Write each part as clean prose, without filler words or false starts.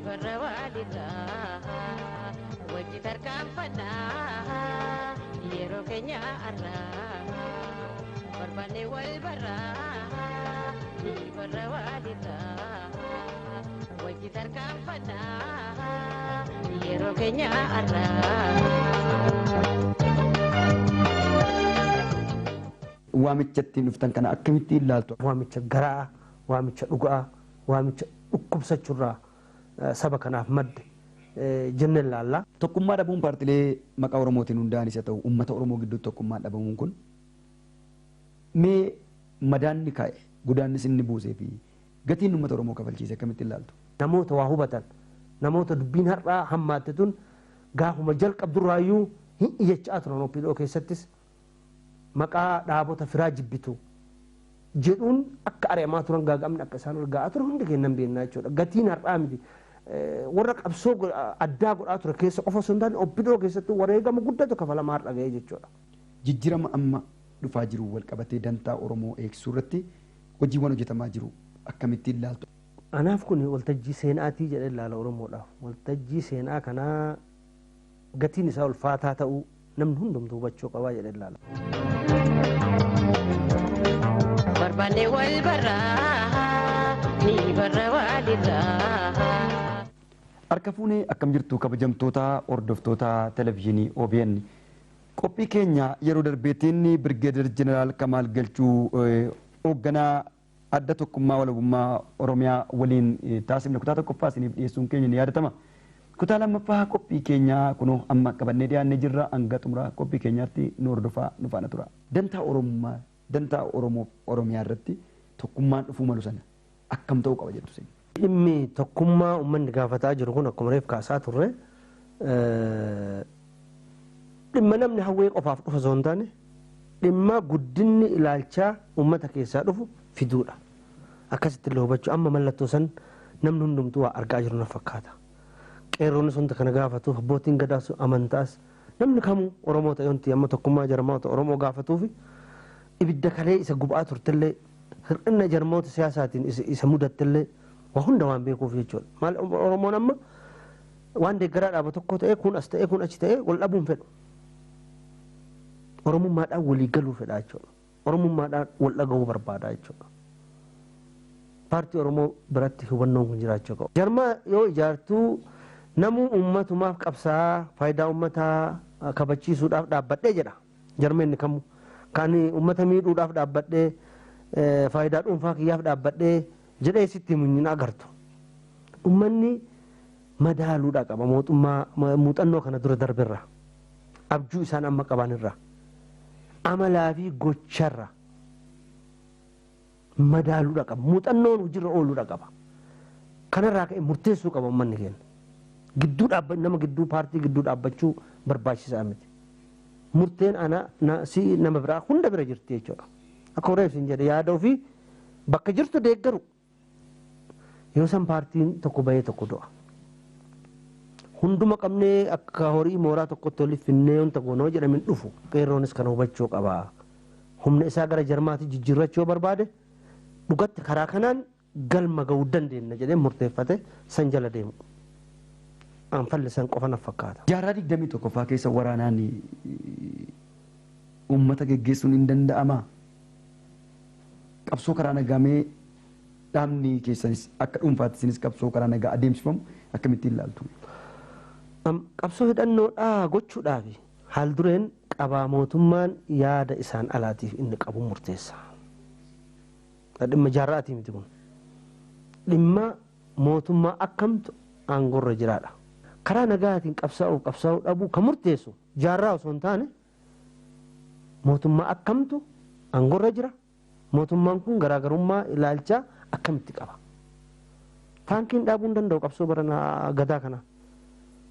barrawadita wajji tarkaanfadha yeroo keenya arra barbaanne wal barraa ni barrawadita wajji tarkaanfadha yeroo keenya arra. Waamichatti dhuftan kana akkamitti ilaaltu? Waamicha garaa, waamicha dhugaa, waamicha dhukkubsachuurraa saba kanaaf madde jennee ilaalla. Tokkummaa dhabuun paartilee maqaa Oromootiin hundaanis haa ta'u uummata Oromoo gidduutti tokkummaa dhabamuun kun mee madaanni kaa'e gudaannis inni buusee fi gatiin uummata Oromoo kafalchiise akkamitti ilaaltu? Namoota waa hubatan, namoota dubbiin har'aa hammaatte tun gaafuma jalqabdurraayyuu hin iyyachaa turan OPDO keessattis maqaa dhaabota firaa jibbitu jedhuun akka ari'amaa turan gaagamni akka isaan ol ga'aa turan hundi kennan beennaa jechuudha. Gatiin har'aa miti warra qabsoo addaa godhaa ture keessa qofa osoo hin taane OPDO keessatti wareegama guddatu kafalamaa har'a ga'ee jechuudha. Jijjiirama amma dhufaa jiru wal qabatee dantaa Oromoo eegsisuu irratti hojiiwwan hojjetamaa jiru akkamitti ilaaltu? Anaaf kun waltajjii seenaatii jedhee ilaala Oromoodhaaf. Waltajjii seenaa kanaa gatiin isaa ulfaataa ta'uu namni hundumtuu hubachuu qabaa jedhee ilaala. Barbaanne wal barraa ni barrawadita. Harka fuunee akkam jirtu kabajamtoota hordoftoota televezyiinii OBN. Qophii keenya yeroo darbeetiin Birgeedar Jeneraal Kamaal Galchuu hoogganaa adda tokkummaa walabummaa Oromiyaa waliin taasifne kutaa tokkoffaa isiniif dhiyeessuun keenya ni yaadatama. Kutaa lammaffaa qophii keenyaa kunoo amma qabannee dhiyaannee jirra hanga xumura qophii keenyaatti nu hordofaa nu faana tura. Dantaa Oromummaa dantaa Oromoo Oromiyaa irratti tokkummaan dhufuu malu sana akkam ta'uu qaba jettu? Dhimmi tokkummaa uummanni gaafataa jiru kun akkuma reef kaasaa turre dhimma namni hawwee qofaaf dhufa osoo hin taane dhimma guddinni ilaalchaa uummata keessaa dhufu fiduudha. Akkasitti illee hubachuu amma mallattoo san namni hundumtuu waa argaa jiru na fakkaata. Qeerroonni sun kana gaafatuuf abbootiin gadaas amantaas namni kamuu Oromoo ta'e wanti amma tokkummaa jarmoota Oromoo gaafatuuf ibidda kalee isa gubaa turtellee hir'ina jarmoota siyaasaatiin isa mudattellee waa hunda waan beekuuf jechuudha. Maal Oromoon amma waan deeggaraa dhaaba tokko ta'e kun as ta'e kun achi ta'e wal dhabuun fedhu. Oromummaadhaan walii galuu fedha jechuudha. Oromummaadhaan wal dhagahuu barbaada jechuudha. Paartii Oromoo biratti hubannoon kun jiraachuu qaba. Jarmaa yoo ijaartuu namuu uummatumaaf qabsaa faayidaa uummataa kabachiisuudhaaf dhaabbadhee jedha. Jarma inni kamuu kan uummata miidhuudhaaf dhaabbadhee faayidaa dhuunfaa kiyyaaf dhaabbadhee jedhee sitti himuun agartu. Uummanni madaaluudhaa qaba mootummaa muuxannoo kana dura darbirra. Abjuu isaan amma qabanirra. Amalaa fi gocharra madaaluudha qaba. Muuxannoon hojiirra ooluudha qaba. Kanarraa ka'e murteessuu qaba uummanni keenya. Gidduu nama gidduu paartii gidduu dhaabbachuu barbaachisaa miti. Murteen si nama biraa hunda bira jirti jechuudha. Akka horeef hin jedhe yaada ofii bakka jirtu deeggaru. Yoo san paartiin tokko bahee tokko du'a. Hunduma qabnee akka horii mooraa tokkotti waliif finnee wanta goonoo jedhamin dhufu qeerroonis kana hubachuu qaba. Humna isaa gara jarmaatti jijjiirrachuu barbaade dhugatti karaa kanaan galma ga'uu dandeenya jedhee murteeffate san jala deemu. Anfallisan qofa na fakkaata. Jaarraa 21ffaa keessa waraanaan uummata geggeessuun hin danda'amaa? Qabsoo karaa nagaamee dhaabni keessanis akka dhuunfaattis qabsoo karaa nagaa adeemsifamu akkamitti ilaaltu? Qabsoo hidhannoodhaa gochuudhaaf haal dureen qabaa mootummaan yaada isaan alaatiif inni qabu murteessa. Dhimma jaarraatii miti kun. Dhimma mootummaa akkamtu aangorra jiraadha. Karaa nagaatiin qabsaa'uu dhabuu kan murteessu jaarraa osoo hin taane mootummaa akkamtu aangorra jira. Mootummaan kun garaagarummaa ilaalchaa akkamitti qaba. Taankiin dhaabuu hin danda'u qabsoo bara gadaa kana.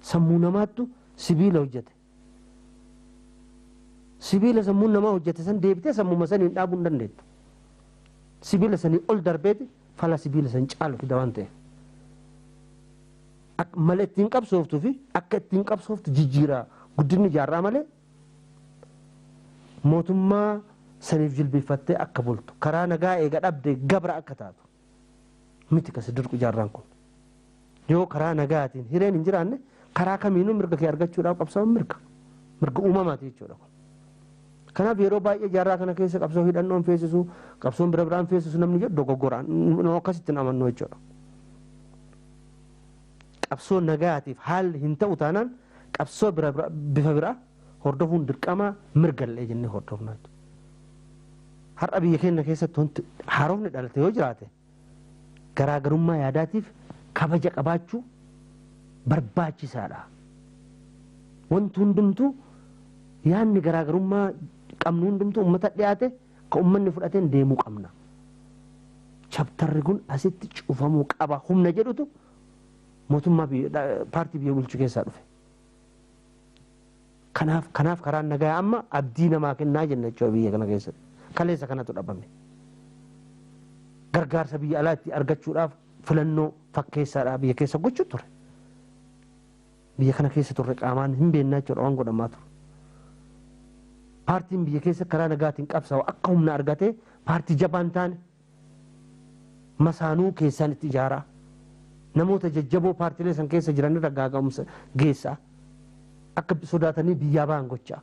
Sammuu namaattu sibiila hojjete. Sibiila sammuun namaa hojjete san deebitee sammuma saniin dhaabuu hin dandeettu. Sibiila sanii ol darbeeti fala sibiila san caalu fida waan ta'e. Mala ittiin qabsooftuu fi akka ittiin qabsooftu jijjiiraa guddinni jaarraa malee mootummaa saniif jilbeeffattee akka bultu karaa nagaa eega dhabde gabra akka taatu miti kasi dirqu jaarraan kun. yoo karaa nagaatiin hireen hin jiraanne karaa kamiinuu mirga kee argachuudhaaf qabsaa'uun mirga uumamaati jechuudha. Kanaaf yeroo baay'ee jaarraa kana keessa qabsoo hidhannoon feesisu qabsoon bira biraan feesisu namni jedhu dogoggoraan akkasitti amannu jechuudha. Qabsoo nagaatiif haalli hin ta'u taanaan qabsoo bifa biraa hordofuun dirqama mirgallee jennee hordofnaa. Har'a biyya keenya keessatti wanti haaromni dhalate yoo jiraate garaagarummaa yaadaatiif kabaja qabaachuu barbaachisaadha. Wanti hundumtuu yaadni garaagarummaa qabnu hundumtuu uummata dhiyaate kan uummanni fudhateen deemuu qabna. Chaptarri kun asitti cufamuu qaba humna jedhutu mootummaa paartii biyya bulchuu keessaa dhufe. Kanaaf karaan nagaa amma abdii namaa kennaa jenna jechuudha biyya kana keessatti. Kaleessa kanatu dhabame. Gargaarsa biyya alaatti argachuudhaaf filannoo fakkeessaadhaa biyya keessa gochuu ture. Biyya kana keessa turre qaamaan hin beennaa jechuudha waan godhamaa ture. Paartiin biyya keessa karaa nagaatiin qabsaa'u akka humna argatee paartii jabaan taane masaanuu keessaan itti ijaaraa. Namoota jajjaboo paartiilee san keessa jiranirra gaaga'umsa geessaa. Akka sodaatanii biyyaa ba'an gochaa.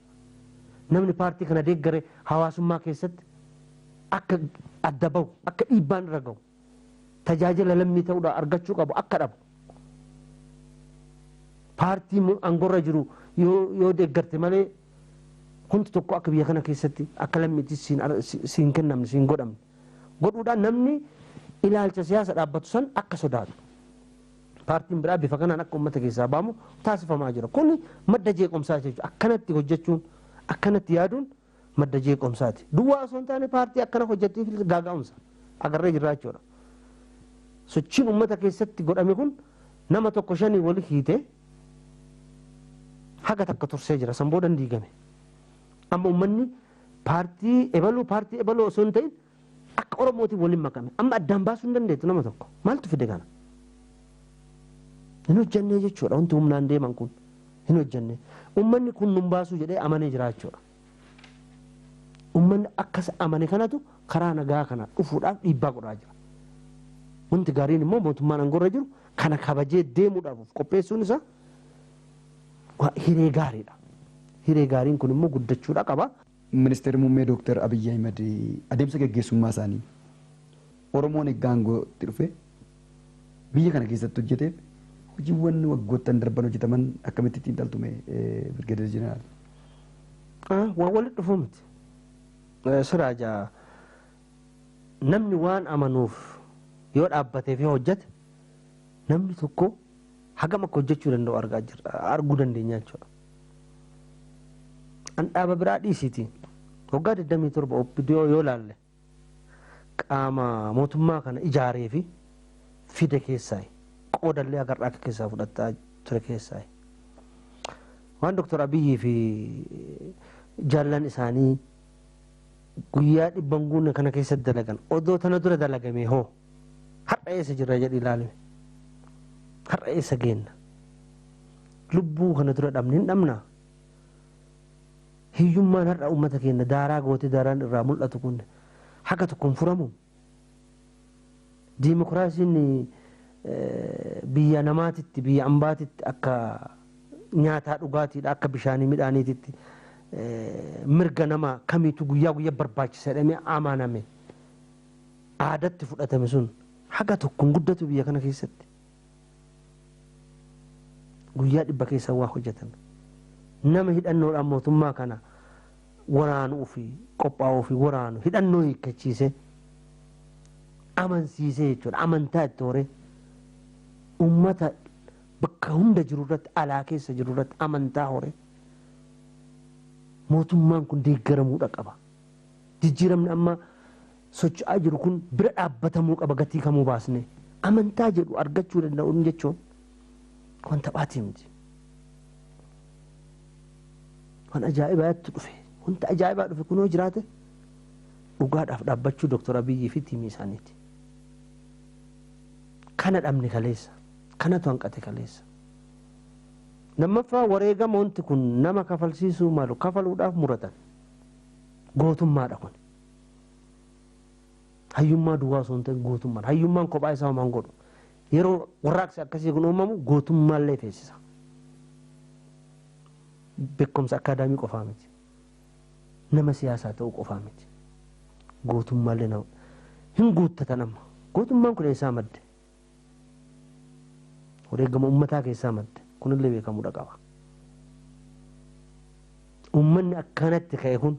Namni paartii kana deeggare hawaasummaa keessatti akka adda bahu akka dhiibbaan irra gahu tajaajila lammii ta'uudhaan argachuu qabu akka dhabu. Paartii aangorra jiru yoo deeggarte malee hundi tokko akka biyya kana keessatti akka lammiitti siin kennamne siin godhamne godhuudhaan namni ilaalcha siyaasa dhaabbatu san akka sodaatu. Paartiin biraa bifa kanaan akka uummata keessaa baamu taasifamaa jira. Kun madda jeequmsaa jechuudha. Akkanatti hojjechuun akkanatti yaaduun madda jeequmsaati. Duwwaa osoo hin taane paartii akkana hojjettiif gaaga'umsa agarree jirra jechuudha. Sochiin uummata keessatti godhame kun nama tokko shanii wali hiitee haga takka tursee jira. San booda diigame. Amma uummanni paartii ebaluu osoo hin ta'in akka Oromootiin waliin makame. Amma addaan baasuu hin dandeettu nama tokko. Maaltu fide kana? Hin hojjannee jechuudha. Wanti humnaan deeman kun hin hojjannee. Uummanni kun nun baasuu jedhee amanee jira jechuudha. Uummanni akkas amane kanatu karaa nagaa kana dhufuudhaaf dhiibbaa godhaa jira. Wanti gaariin immoo mootummaan aangorra jiru kana kabajee deemuudhaaf qopheessuun isaa hiree gaariidha. Hiree gaariin kun immoo guddachuudha qaba. Ministeerri muummee Dooktar Abiyyi Ahimad adeemsa gaggeessummaa isaanii Oromoon egaa aangootti dhufe biyya kana keessatti hojjeteef hojiiwwan waggoottan darban hojjetaman akkamitti ittiin dhaltume Birgeedar Jeneraal? Waan walitti dhufu miti. Siraajaa namni waan amanuuf yoo dhaabbatee fi hojjete namni tokko hagam akka hojjechuu danda'u arguu dandeenya jechuudha. An dhaaba biraa dhiisiiti. Waggaa 27 OBN yoo laalle qaama mootummaa kana ijaaree fi fide keessaa qoodallee agarraa akka keessaa fudhataa ture keessaa. Waan Dooktar Abiyyi fi jaallan isaanii guyyaa dhibban guunne kana keessatti dalagan odoo tana dura dalagame hoo har'a eessa jirra jedhi ilaalime. Har'a eessa geenna? Lubbuu kana dura dhabne hin dhabnaa? Hiyyummaan har'a uummata keenya daaraa gootee daaraan irraa mul'atu kun haga tokkoon furamu. Diimokiraasiin biyya namaatitti biyya ambaatitti akka nyaataa dhugaatiidha akka bishaanii midhaaniititti mirga nama kamiitu guyyaa guyyaa barbaachisa jedhamee amaname aadatti fudhatame sun haga tokkoon guddatu biyya kana keessatti. Guyyaa dhibba keessa waa hojjetan. Nama hidhannoodhaan mootummaa kana waraanuu fi qophaa'uu fi waraanu hidhannoo hiikkachiise amansiisee jechuudha. Amantaa itti horee uummata bakka hunda jiru irratti alaa keessa jiru irratti amantaa horee mootummaan kun deeggaramuudha qaba. Jijjiiramni amma socho'aa jiru kun bira dhaabbatamuu qaba gatii kamuu baasne amantaa jedhu argachuu danda'uun jechuun wanta baatii miti. Waan ajaa'ibaatti dhufe wanta ajaa'ibaa dhufe kunoo jiraate dhugaadhaaf dhaabbachuu Dooktar Abiyyi fi tiimii isaaniiti. Kana dhabne kaleessa kanatu hanqate kaleessa. Lammaffaa wareegama wanti kun nama kafalsiisuu malu kafaluudhaaf muratan gootummaadha kun. Hayyummaa duwwaa osoo hin ta'in gootummaadha. Hayyummaan kophaa isaa homaan godhu yeroo warraaqsi akkasii kun uumamu gootummaallee teessisa. Beekumsa akaadaamii qofaa miti. Nama siyaasaa ta'uu qofaa miti. Gootummaallee nama hin guuttatan amma. Gootummaan kun eessaa madde? Wareegama uummataa keessaa madde. Kunillee beekamuudha qaba. Uummanni akkanatti ka'e kun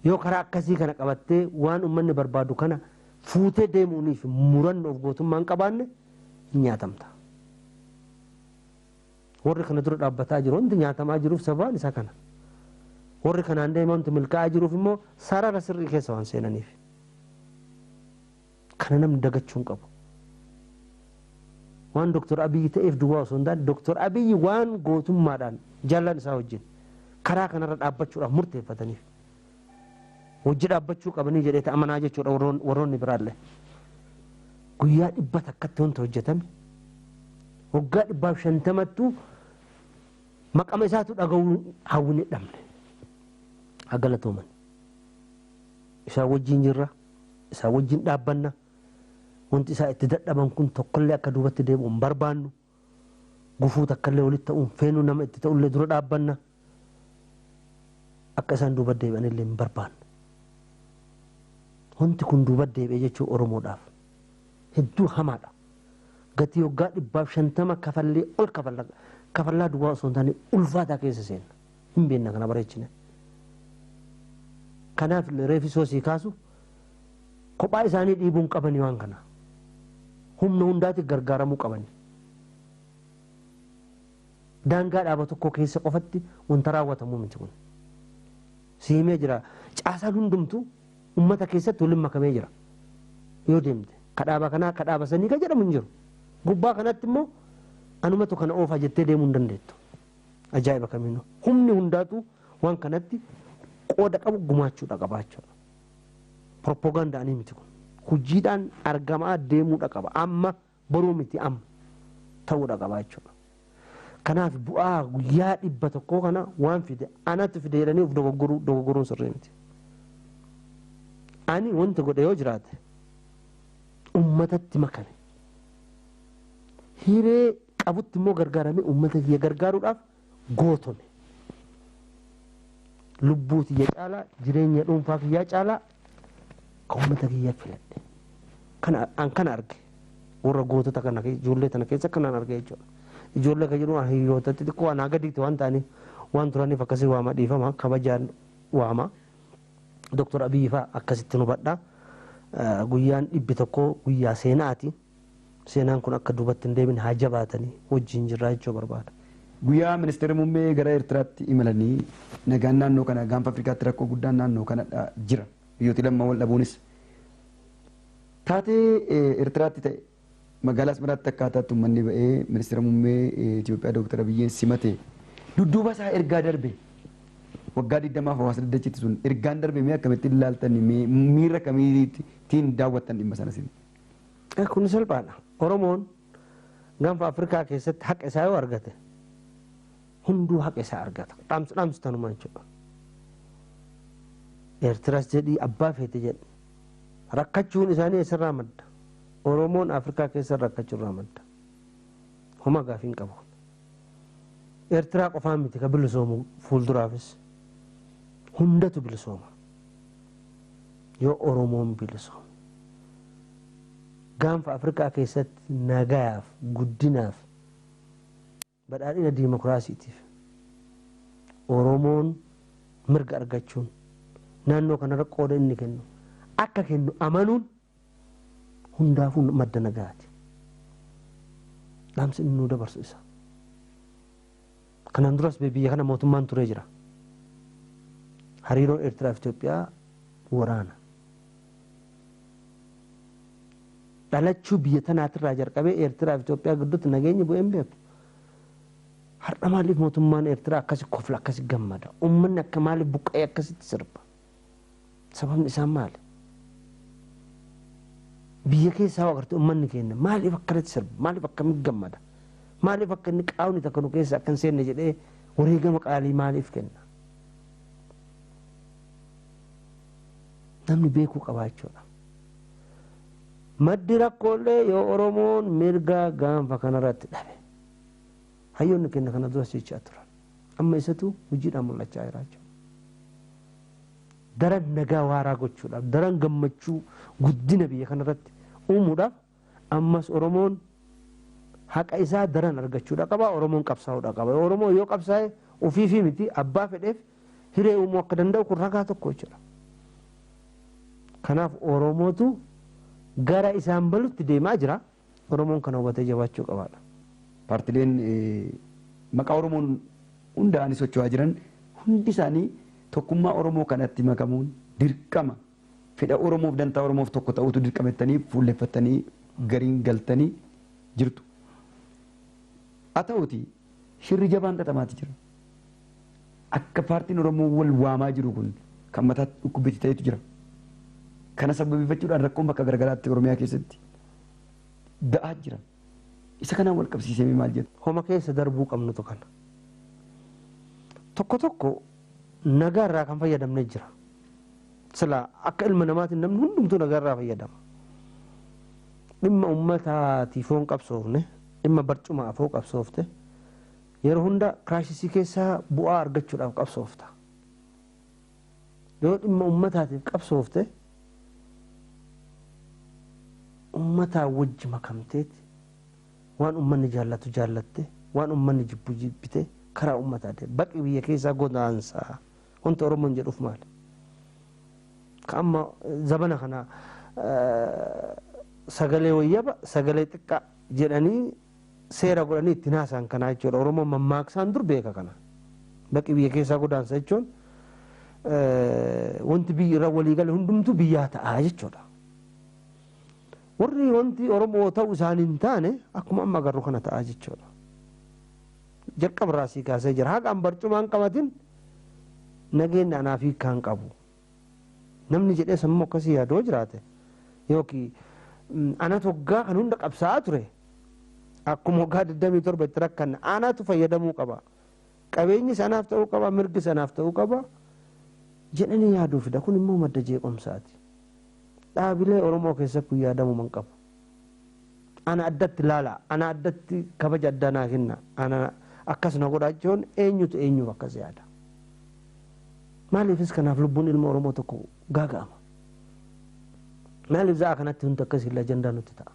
yoo karaa akkasii kana qabattee waan uummanni barbaadu kana fuutee deemuuniif murannoof gootummaan qabaanne hin nyaatamta. Warri kana dura dhaabbataa jiru wanti nyaatamaa jiruuf sababaan isaa kana. Warri kanaan deemaa wanti milkaa'aa jiruuf immoo sarara sirrii keessa waan seenaniif. Kana namni dagachuu hin qabu. Waan Dr. Abiyyi ta'eef duwwaa osoo hin taane Dr. Abiyyi waan gootummaadhaan jaallan isaa wajjin karaa kanarra dhaabbachuudhaaf murteeffataniif. Hojii dhaabbachuu qabanii jedhee amanaa jechuudha warroonni biraallee. Guyyaa 100 akkatti wanta hojjetame waggaa 150 maqama isaatu dhaga'uu hawwini dhabne. Hagalatooman. Isaa wajjin jirra. Isaa wajjin dhaabbanna. Wanti isaa itti dadhaban kun tokkollee akka duubatti deebi'u hin barbaannu. Gufuu takkallee walitti ta'uun feenu nama itti ta'ullee dura dhaabbanna. Akka isaan duuba deebi'anillee hin barbaannu. Wanti kun duuba deebi'ee jechuun Oromoodhaaf hedduu hamaadha. Gatii waggaa 150 kafallee ol kafallaa duwwaa osoo hin taane ulfaataa keessa seenna. Hin beekna kana bareechine. Kanaaf reefisoo sii kaasu kophaa isaanii dhiibuun qabanii waan kana. Humna hundaatti gargaaramuu qabani. Daangaa dhaaba tokko keessa qofatti wanta raawwatamu miti kun. Siimee jira. Caasaan hundumtu ummata keessatti waliin makamee jira. Yoo deemte kadhaaba kanaa kadhaaba sanii ka jedhamu hin jiru. Gubbaa kanatti immoo anumatu kana oofaa jettee deemuu hin dandeettu. Ajaa'iba kamiinuu. Humni hundaatu waan kanatti qooda qabu gumaachuudha qabaachuudha. Propoogaandaanii miti kun. Hojiidhaan argamaa deemuudha qaba. Amma boruu miti amma ta'uudha qabaachuudha. Kanaaf bu'aa guyyaa 100 kana waan fide anatti fide jedhanii of dogoggoruun sirrii miti. Ani wanti godhe yoo jiraate ummatatti makame. Hiree qabutti immoo gargaaramee ummata kiyya gargaaruudhaaf gootome. Lubbuu kiyya caalaa jireenya dhuunfaa kiyyaa caalaa kan ummata kiyya filadhe. Kana arge warra gootota kana ijoollee tana keessa kanaan arge jechuudha. Ijoollee kan jedhu hiriyootatti xiqqoo anaa gadiitti waan ta'aniif waan turaniif akkasii waama dhiifama kabajaan waama. Dr. Abiyyi fa'aa akkasitti nu badhaa. Guyyaan 100 guyyaa seenaati. Seenaan kun akka duubatti hin deebine haa jabaatanii wajjin jirraa jechuu barbaada. Guyyaa ministeera muummee gara Eertiraatti imalanii nagaan naannoo kana gaanfa Afrikaatti rakkoo guddaan naannoo kana jira. Biyyooti lamma wal dhabuunis. Taatee Eertiraatti ta'e magaalaa Asmaraatti akkaataatti uummanni ba'ee ministeera muummee Itoophiyaa Dr. Abiyyiin simate dudduuba isaa ergaa darbe. Waggaa 20 hawaasa daddachitti sun ergaan darbe mee akkamitti ilaaltan miira kamiitiin daawwattan dhimma sana sin? Kun salphaadha. Oromoon gaanfa Afrikaa keessatti haqa isaa yoo argate hunduu haqa isaa argata. Dhaamsu tanuma jechuudha. Eertiraas jedhii abbaa feete jedhi. Rakkachuun isaanii eessarraa madda. Oromoon Afrikaa keessa rakkachuurraa madda. Homa gaafii hin qabu. Eertiraa qofaan miti ka bilisoomu fuulduraafis. Hundatu bilisooma. Yoo Oromoon bilisooma. Gaanfa Afrikaa keessatti nagayaaf, guddinaaf, badhaadhina diimokiraasiitiif Oromoon mirga argachuun naannoo kanarra qooda inni kennu akka kennu amanuun hundaafuu madda nagaati. Dhaamsi inni nu dabarsu isa. Kanaan duras biyya kana mootummaan turee jira. Hariiroon Eertiraa fi Itoophiyaa waraana. Dhalachuu biyya tanaatirraa jalqabee Eertiraa fi Itoophiyaa gidduutti nageenyi bu'ee hin beeku. Har'a maaliif mootummaan Eertiraa akkasi kofla akkasi gammada? Uummanni akka maaliif buqqa'ee akkasitti sirba? Sababni isaa maali? Biyya keessaa agartee uummanni keenya maaliif akkanatti sirba? Maaliif akkamitti gammada? Maaliif akka inni qaawni takka nu keessa akka hin seenne jedhee wareegama qaalii maaliif kenna? Namni beekuu qabaa jechuudha. maddi rakkoolee yoo Oromoon mirga gaanfa kanarratti dhabe hayyoonni kenna kana dura jechaa turan amma isatu hojiidhaan mul'achaa jira jechuudha. Daran nagaa waaraa gochuudhaaf daran gammachuu guddina biyya kanarratti uumuudhaaf ammas Oromoon haqa isaa daran argachuudha qaba. Oromoon qabsaa'uudha qaba. Oromoo yoo qabsaa'e ofiifii miti abbaa fedheef hiree uumuu akka danda'u kun ragaa tokko jechuudha. Kanaaf Oromootu gara isaan balutti deemaa jira. Oromoon kana hubatee jabaachuu qabaadha. Paartileen maqaa Oromoon hundaa'anii socho'aa jiran hundi isaanii tokkummaa Oromoo kanatti makamuun dirqama fedha Oromoof dantaa Oromoof tokko ta'utu dirqamettanii fuulleeffatanii gariin galtanii jirtu. Haa ta'uuti shirri jabaan xaxamaati jira. Akka paartiin Oromoo wal waamaa jiru kun kan mataatti dhukkubbitti ta'etu jira. Kana sababeeffachuudhaan rakkoon bakka garagaraatti Oromiyaa keessatti da'aa jira. Isa kanaan wal qabsiisee maal jedhu? Homa keessa darbuu qabnutu kana. Tokko tokko nagaa irraa kan fayyadamne jira. Sila akka ilma namaatiin namni hundumtuu nagaa irraa fayyadama. Dhimma uummataatiif foon qabsoofne, dhimma barcumaa foon qabsoofte yeroo hunda kiraashisii keessaa bu'aa argachuudhaaf qabsoofta. Yoo dhimma uummataatiif qabsoofte uummataa wajji makamteeti waan uummanni jaallatu jaallatte waan uummanni jibbu jibbite karaa uummataa deema. Baqi biyya keessaa godaansaa wanti Oromoon jedhuuf maali? Ka amma zabana kana sagalee wayyaba sagalee xiqqaa jedhanii seera godhanii itti naasaan kanaa jechuudha. Oromoon mammaaksaan dur beeka kana. Baqi biyya keessaa godaansa jechuun wanti biyya irra walii gale hundumtuu biyyaa ta'aa jechuudha. Warri wanti Oromoo ta'uu isaanii hin taane akkuma amma agarru kana ta'aa jechuudha. Jalqaba irraa sii kaasee jira. Haqa barcumaan qabatin nageenya anaa fi kan qabu. Namni jedhee sammuu akkasii yaadoo jiraate yookiin ana toggaa kan hunda qabsaa'aa ture akkuma waggaa 27 itti rakkanne anaatu fayyadamuu qaba. Qabeenyi sanaaf ta'uu qaba, mirgi sanaaf ta'uu qaba jedhanii yaaduu fida. Kun immoo madda jeequmsaati. Dhaabilee Oromoo keessatti kun yaadamuu man qabu. Ana addatti laala, ana addatti kabaja addaa naa kenna, ana akkas na godhaa jechuun eenyutu eenyuuf akkas yaada. Maaliifis kanaaf lubbuun ilma Oromoo tokko gaaga'ama. Maaliif za'a kanatti hundi akkasii illee ajandaa nutti ta'a.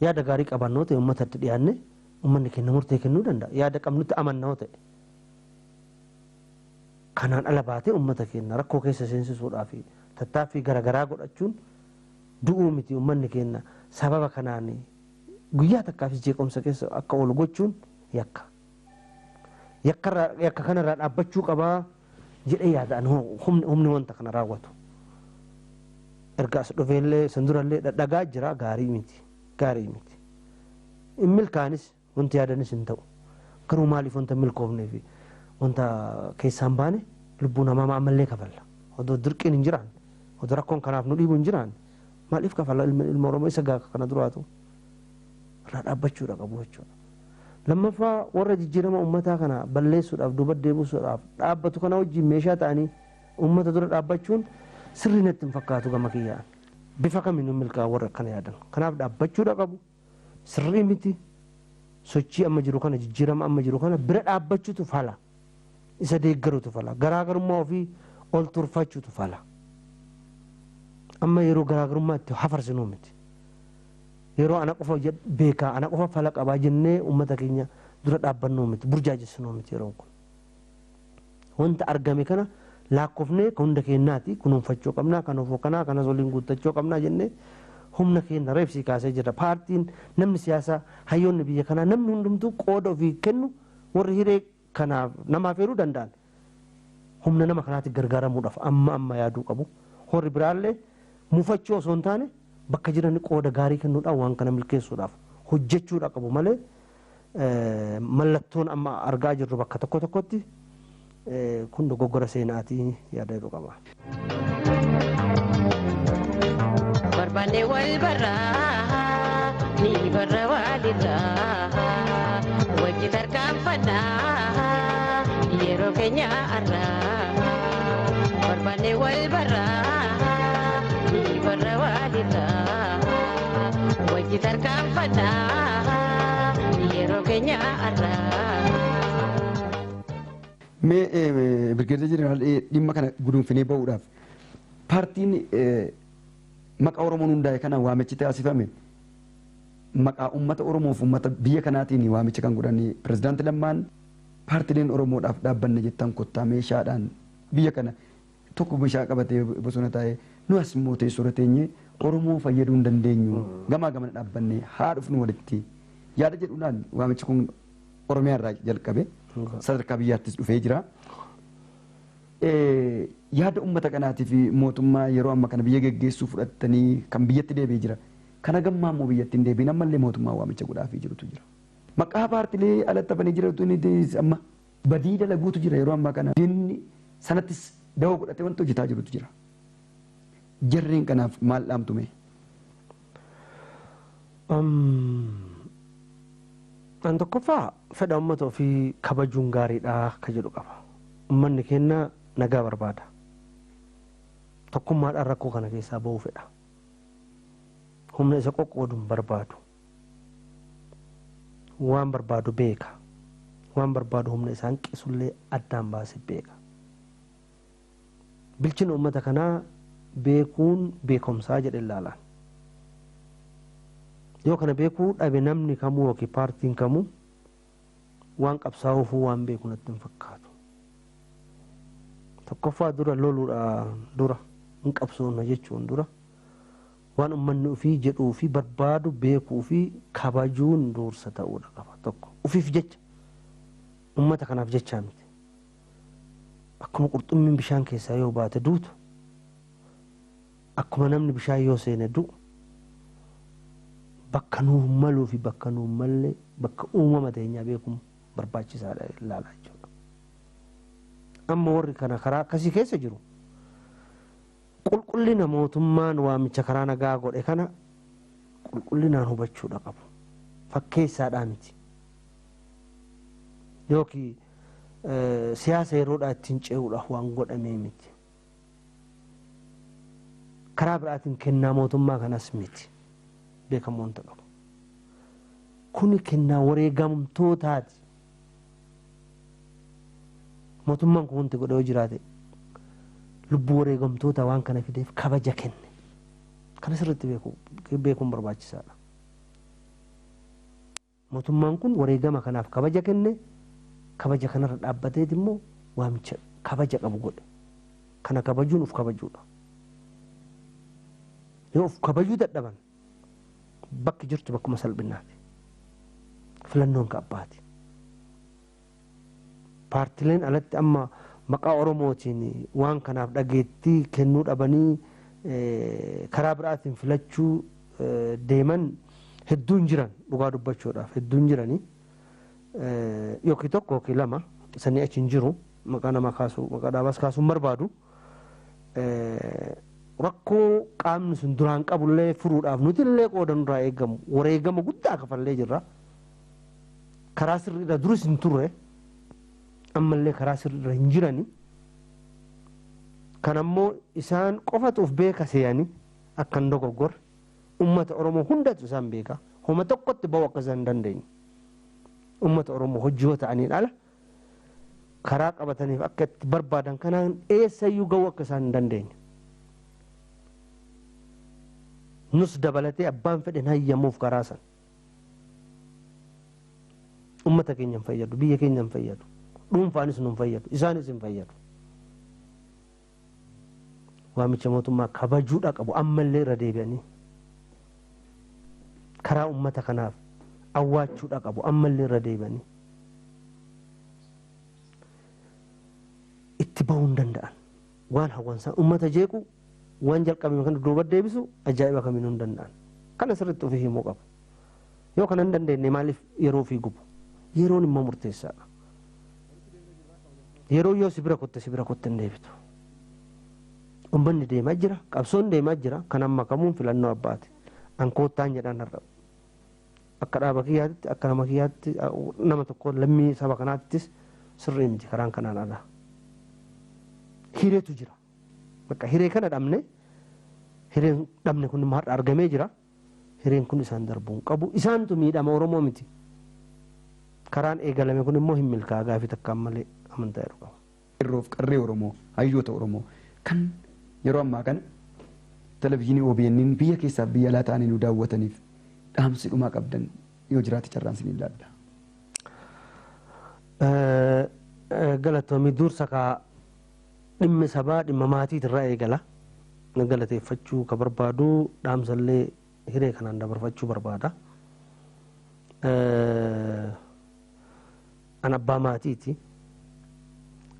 Yaada gaarii qabannoo ta'e uummatatti dhiyaanne uummanni kenna murtee kennuu danda'a. Yaada qabnutti amannoo ta'e. Kanaan ala baatee uummata kenna rakkoo keessa seensisuudhaaf tattaaffii garaagaraa godhachuun du'uu miti uummanni kenna sababa kanaan guyyaa takkaafis jeequmsa keessa akka oolu gochuun yakka. Yakka kanarraa dhaabbachuu qabaa jedhee yaadaan humni wanta kana raawwatu. Ergaas dhufeellee sandurallee dhadhagaa jira gaarii miti. Gaarii miti. In milkaanis wanti yaadanis hin ta'u. Garuu maaliif wanta milkoofnee fi wanta keessaan baane lubbuu namaa ammallee kafalla. Odoo dirqiin hin jiraan, odoo rakkoon kanaaf nu dhiibu hin jiraan maaliif kafalla ilma Oromoo isa gaaka kana duraatu irraa dhaabbachuudha qabu jechuudha. Lammaffaa warra jijjiirama uummataa kana balleessuudhaaf duuba deebisuudhaaf dhaabbatu kana wajjin meeshaa ta'anii uummata dura dhaabbachuun sirrii natti hin fakkaatu gama kiyyaan. Bifa kamiin milkaa warra kana yaadan. Kanaaf dhaabbachuudha qabu. Sirrii miti. Sochii amma jiru kana jijjiirama amma jiru kana bira dhaabbachuutu fala. Isa deeggaruutu fala. Garaagarummaa ofii ol turfachuutu fala. Amma yeroo garaagarummaa itti hafarsinuu miti. Yeroo ana qofa beekaa ana qofa fala qabaa jennee uummata keenya dura dhaabbannuu miti. Burjaajessinuu miti yeroon kun. Wanta argame kana lakkoofnee kan hunda keenyaati kunuunfachuu qabnaa kan ofoo kanaa kanas waliin guuttachuu qabnaa jennee humna keenya reebsii kaasee jira. Paartiin namni siyaasaa hayyoonni biyya kanaa namni hundumtuu qooda ofii kennu warri hiree kanaaf namaaf heeruu danda'an humna nama kanaatti gargaaramuudhaaf amma yaaduu qabu. Warri biraallee mufachuu osoo hin taane bakka jiran qooda gaarii kennuudhaan waan kana milkeessuudhaaf hojjechuudha qabu malee mallattoon amma argaa jirru bakka tokko tokkotti kun dogoggora seenaatii yaada jedhu qaba. Barbaanne wal barraa ni barra walirraa wajji tarkaanfannaa yeroo keenya arraa. Barbaanne wal barraa ni barra walirraa wajji tarkaanfannaa yeroo keenya arraa. Mee Birgeedar Jeneraal dhimma kana guduunfinee bahuudhaaf paartiin maqaa Oromoon hundaa'e kana waamichi taasifame maqaa uummata Oromoof uummata biyya kanaatiin waamicha kan godhanii pirezidaantii Lammaan paartileen Oromoodhaaf dhaabbanne jettan kottaa meeshaadhaan biyya kana tokko meeshaa qabatee bosona taa'ee nu as immoo teessoo teenyee Oromoo fayyaduu hin dandeenyu gamaa gamana dhaabbanne haa dhufnu walitti yaada jedhuudhaan waamichi kun Oromiyaa irraa jalqabe sadarkaa biyyaattis dhufee jira. Yaada uummata kanaatii fi mootummaa yeroo amma kana biyya geggeessuu fudhatanii kan biyyatti deebi'ee jira. Kana gammaa immoo biyyatti hin deebiin ammallee mootummaa waamicha godhaafii jirutu jira. Maqaa paartilee alatti hafanii jiratu amma badii dalaguutu jira yeroo ammaa kana. Diinni sanattis dawoo godhatee wanta hojjetaa jirutu jira. Jarreen kanaaf maal dhaamtume? An tokkoffaa fedha uummata ofii kabajuun gaariidha ka jedhu qaba. Uummanni keenya nagaa barbaada. Tokkummaadhaan rakkoo kana keessaa bahuu fedha. Humna isa qoqqooduun barbaadu. Waan barbaadu beeka. Waan barbaadu humna isaa hanqisullee addaan baasee beeka. Bilchina uummata kanaa beekuun beekumsaa jedhe ilaalaan. Yoo kana beekuu dhabe namni kamuu yookiin paartiin kamuu waan qabsaa'uufuu waan beeku natti hin fakkaatu. Tokkoffaa dura loluudhaan dura hin qabsoonna jechuun dura waan uummanni ofii jedhuu fi barbaadu beekuu fi kabajuun dursa ta'uudha qaba tokko. Ufiif jecha uummata kanaaf jechaa miti. Akkuma qurxummiin bishaan keessaa yoo baate duutu akkuma namni bishaan yoo seene du'u bakka nuuf maluu fi bakka nuuf malle bakka uumama teenyaa beekuun barbaachisaadha ilaalaa jechuudha. Amma warri kana karaa akkasii keessa jiru qulqullina mootummaan waamicha karaa nagaa godhe kana qulqullinaan hubachuudha qabu. Fakkeessaadhaa miti. Yookiin siyaasa yeroodhaa ittiin ce'uudhaaf waan godhamee miti. Karaa biraatiin kennaa mootummaa kanas miti. Beekamoon ta'u. Kuni kennaa wareegamtootaati. Mootummaan kun wanti godhee jiraate lubbuu wareegamtoota waan kana fideef kabaja kenne. Kana sirriitti beekuun barbaachisaadha. Mootummaan kun wareegama kanaaf kabaja kenne kabaja kanarra dhaabbateet immoo waamicha kabaja qabu godhe. Kana kabajuun uf kabajuudha. Yoo uf kabajuu dadhaban bakki jirtu bakkuma salphinaati. Filannoon ka abbaati. Paartileen alatti amma maqaa Oromootiin waan kanaaf dhageettii kennuu dhabanii karaa biraatiin filachuu deeman hedduun jiran dhugaa dubbachuudhaaf hedduun jiranii yookiin tokko yookiin lama sanii achi hin jiru maqaa nama kaasuu maqaa dhaabaas kaasuun barbaadu rakkoo qaamni sun duraan qabullee furuudhaaf nuti illee qooda nurraa eegamu wareegama guddaa kafallee jirra karaa sirriidha duris hin turre ammallee karaa sirriidha hin jirani kan ammoo isaan qofatuuf beeka seeyanii akka hin dogoggorre ummata Oromoo hundatu isaan beeka homa tokkotti bahu akka isaan hin dandeenye ummata Oromoo hojii ta'aniin ala karaa qabataniif akka itti barbaadan kanaan eessayyuu ga'uu akka isaan hin dandeenye. Nus dabalatee abbaan fedhen hayyamuuf karaa san. Ummata keenya hin fayyadu, biyya keenya hin fayyadu, dhuunfaanis nu hin fayyadu, isaanis hin fayyadu. Waamicha mootummaa kabajuudha qabu ammallee irra deebi'anii. Karaa ummata kanaaf awwaachuudha qabu ammallee irra deebi'anii. Itti bahuu hin danda'an waan hawwaansaa ummata jeequ waan jalqabame kan duuba deebisu ajaa'iba kamiin hin danda'an. Kana sirriitti ofii himuu qabu. Yoo kana hin dandeenye maaliif yeroo ofii gubu? Yeroon immoo murteessaadha. Yeroo yoo sibira kotte hin deebitu. Uummanni deemaa jira, qabsoon deemaa jira, kan amma kamuun filannoo abbaati. Ankoottaan jedhaan har'a. Akka dhaaba kiyyaatti, akka nama kiyyaatti, nama tokko lammii saba kanaattis sirrii miti karaan kanaan alaa. Hireetu jira. Bakka hiree kana dhabne, hireen dhabne kun immoo har'a argamee jira. hireen kun isaan darbuun qabu isaantu miidhama Oromoo miti karaan eegalame kun immoo hin milkaa gaafii takkaan malee amantaa jedhu qaba. Irroof qarree Oromoo hayyoota Oromoo kan yeroo ammaa kana televizyiinii OBN biyya keessaa biyya alaa ta'anii nu daawwataniif dhaamsi dhumaa qabdan yoo jiraate carraan isin ilaalla. Galatoomii dursa kaa dhimmi sabaa dhimma maatiit irraa eegala. Galateeffachuu ka barbaadu dhaamsallee hiree kanaan dabarfachuu barbaada. An abbaa maatiiti.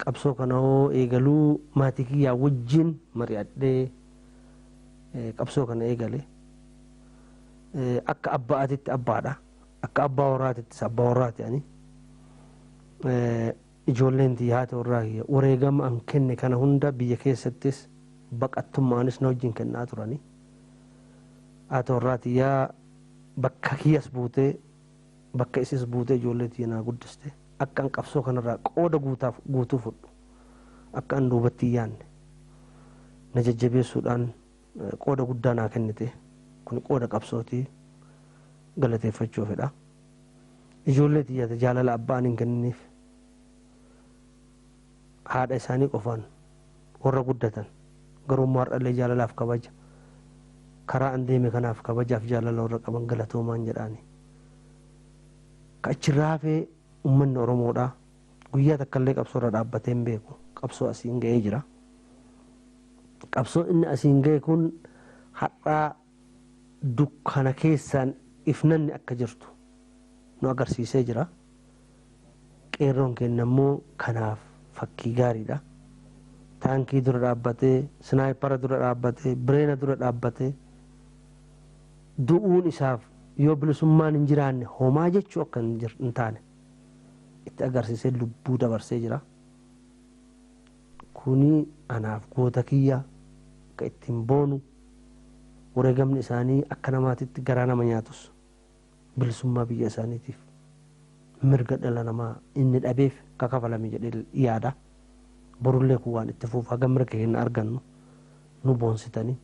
Qabsoo kana hoo eegaluu maatii kiyyaa wajjin mari'adhee qabsoo kana eegale. Akka abbaatitti abbaadha. Akka abbaa warraatittis abbaa warraati ani. Ijoolleen haati warraa kiyya wareegama an kenne kana hunda biyya keessattis baqattummaanis na wajjin kennaa turani. Haati warraati yaa bakka kiyyas buutee bakka isis buutee ijoollee tiyya naa guddiste. Akka an qabsoo kanarraa qooda guutuu fudhu akka an duubatti hin yaanne na jajjabeessuudhaan qooda guddaa naa kennite kun qooda qabsootii galateeffachuu fedha. Ijoollee tiyyaata jaalala abbaan hin kenniniif haadha isaanii qofaan warra guddatan garuu har'allee jaalalaaf kabaja karaa an deeme kanaaf kabajaaf jaalala warra qaban galatoomaan jedhaani. Ka achirraa hafee ummanni Oromoodha guyyaa takkallee qabsoo irra dhaabbatee hin beeku qabsoo asiin ga'ee jira. Qabsoo inni asiin ga'e kun har'aa dukkana keessaan ifnanni akka jirtu nu agarsiisee jira. Qeerroon keenya immoo kanaaf fakkii gaariidha. Taankii dura dhaabbatee sinaayipara dura dhaabbatee bireena dura dhaabbatee du'uun isaaf yoo bilisummaan hin jiraanne homaa jechuu akka hin taane itti agarsiisee lubbuu dabarsee jira. Kuni anaaf goota kiyya akka ittiin boonu wareegamni isaanii akka namaatitti garaa nama nyaatus bilisummaa biyya isaaniitiif mirga dhala namaa inni dhabeef kakafalame jedhee yaada. Borullee kun waan itti fuuf haga mirga keenya argannu nu boonsitanii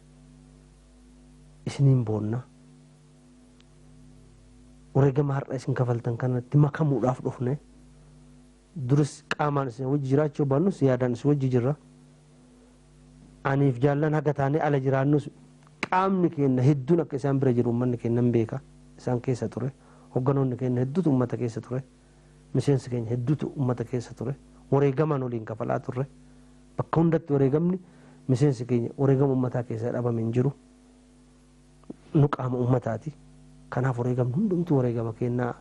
isiniin boonna. Wareegama har'a isin kafaltan kanatti makamuudhaaf dhufne duris qaamaan isin wajji jiraachuu baannus yaadaan isin wajji jirra. Aniif jaallan haga taanee ala jiraannus qaamni keenya hedduun akka isaan bira jiru uummanni keenya hin beeka isaan keessa ture. Hogganoonni keenya hedduutu uummata keessa ture. Miseensi keenya hedduutu uummata keessa ture. Wareegamaan waliin kafalaa turre. Bakka hundatti wareegamni miseensi keenya wareegama uummataa keessaa dhabame hin jiru. Nu qaama uummataati. Kanaaf wareegamni hundumtuu wareegama kennaa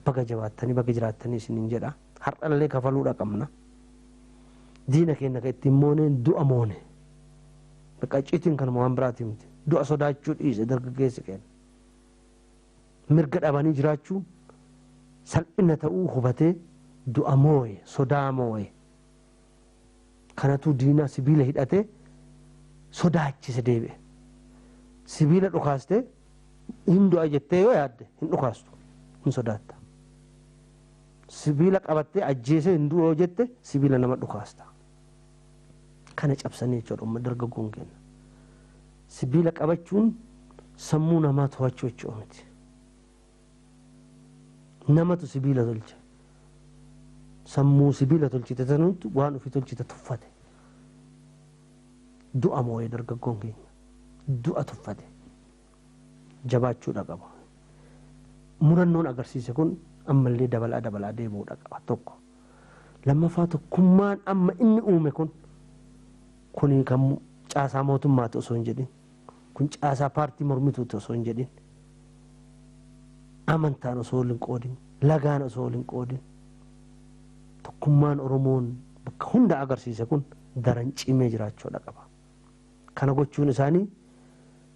baga jabaattanii baga jiraattanii isiniin jedha. Har'allee kafaluudha qabna. Diina keenya ka ittiin mooneen du'a moone. Qaciitiin kanuma waan biraati miti. Du'a sodaachuu dhiise dargaggeessi keenya. Mirga dhabanii jiraachuu salphina ta'uu hubatee du'a mooye sodaa mooye. Kanatu diina sibiila hidhatee sodaachise deebi'e. Sibiila dhukaastee hin du'a jettee yoo yaadde hin dhukaastu hin sodaatta. Sibiila qabattee ajjeesee hin du'a yoo jette sibiila nama dhukaasta. Kana cabsanii jechuudha dargaggoon keenya. Sibiila qabachuun sammuu namaa to'achuu jechuudha miti. Namatu sibiila tolche. Sammuu sibiila tolchite sanuutti waan ofii tolchite tuffate. Du'a moo'ee dargaggoon keenya. Du'a tuffate. Jabaachuudha qaba. Murannoon agarsiise kun ammallee dabalaa deemuudha qaba tokko. Lammaffaa tokkummaan amma inni uume kuni kan caasaa mootummaati osoo hin jedhin. Kun caasaa paartii mormituuti osoo hin jedhin. Amantaan osoo waliin qoodin. Lagaan osoo waliin qoodin. Tokkummaan Oromoon bakka hunda agarsiise kun daran cimee jiraachuudha qaba. Kana gochuun isaanii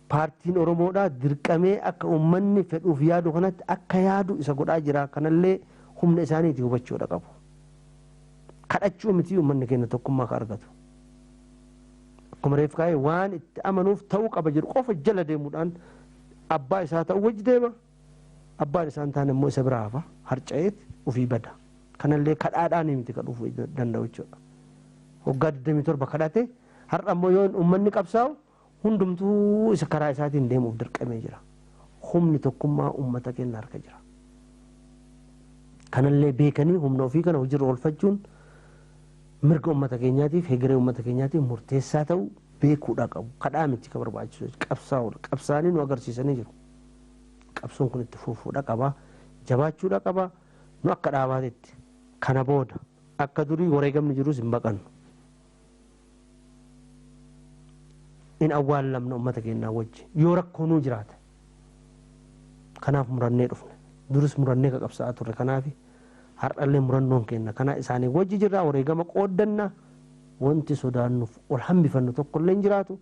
paartiin Oromoodhaa dirqamee akka uummanni fedhuuf yaadu kanatti akka yaadu isa godhaa jira. Kanallee humna isaaniitii hubachuudha qabu. Kadhachuu miti uummanni keenya tokkummaa ka argatu. Akkuma reef kaa'ee waan itti amanuuf ta'uu qaba jedhu qofa jala deemuudhaan abbaa isaa ta'uu wajji deema. Abbaan isaan taane immoo isa biraa hafa harca'eet ofii bada. Kanallee kadhaadhaan miti kadhuuf danda'u jechuudha. Waggaa 27 kadhate har'a immoo yoo uummanni qabsaa'u hundumtuu isa karaa isaatiin deemuuf dirqamee jira. humni tokkummaa uummata keenya harka jira. Kanallee beekanii humna ofii kana hojiirra oolfachuun mirga uummata keenyaatiif hegeree uummata keenyaatiif murteessaa ta'u beekuudha qabu. Kadhaa miti ka barbaachisu qabsaa'uudha. Qabsaanii nu agarsiisanii jiru. Qabsoon kun itti fufuudha qaba. Jabaachuudha qaba. Nu akka dhaabatetti kana booda akka durii wareegamni jirus hin baqannu. In awwaallamna uummata keenyaa wajji yoo rakkoonuu jiraate. Kanaaf murannee dhufne. Duris murannee ka qabsaa'aa turre kanaaf har'allee murannoon kenna. Kana isaanii wajji jirraa wareegama qooddanna wanti sodaannuuf ol hambifannu tokkollee hin jiraatu.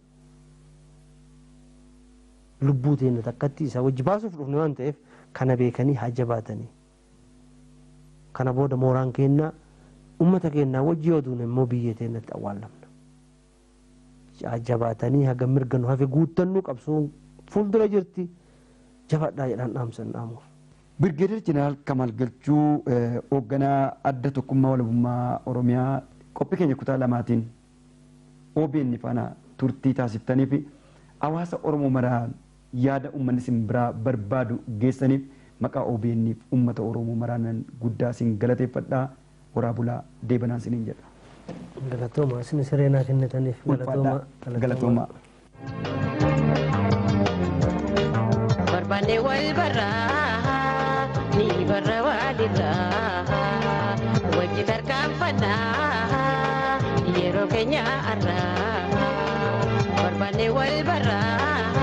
Lubbuu teenya takkatti isa wajji baasuuf dhufne waan ta'eef kana beekanii haa jabaatanii. Kana booda mooraan keenyaa uummata keenyaa wajji yoo duune immoo biyyee teenyatti awwaallamna. Haa jabaatanii haga mirga nu hafe guuttannu qabsoon fuuldura jirti. Jabaadhaa jedhaan dhaamsan dhaamuuf. Birgeedar Jeneraal Kamaal Galchuu hoogganaa adda tokkummaa walabummaa Oromiyaa qophii keenya kutaa lamaatiin OBN faana turtii taasiftanii fi hawaasa Oromoo maraan yaada uummanni isin biraa barbaadu geessaniif maqaa OBN'if uummata Oromoo maraan guddaa isin galateeffadhaa. Horaa bulaa deebanaan isiniin jedha. Galatooma isin sireenaa kennitaniif galatooma. Barbaanne wal barraa ni barra walirraa wajji tarkaanfannaa yeroo keenya arraa barbaanne wal barraa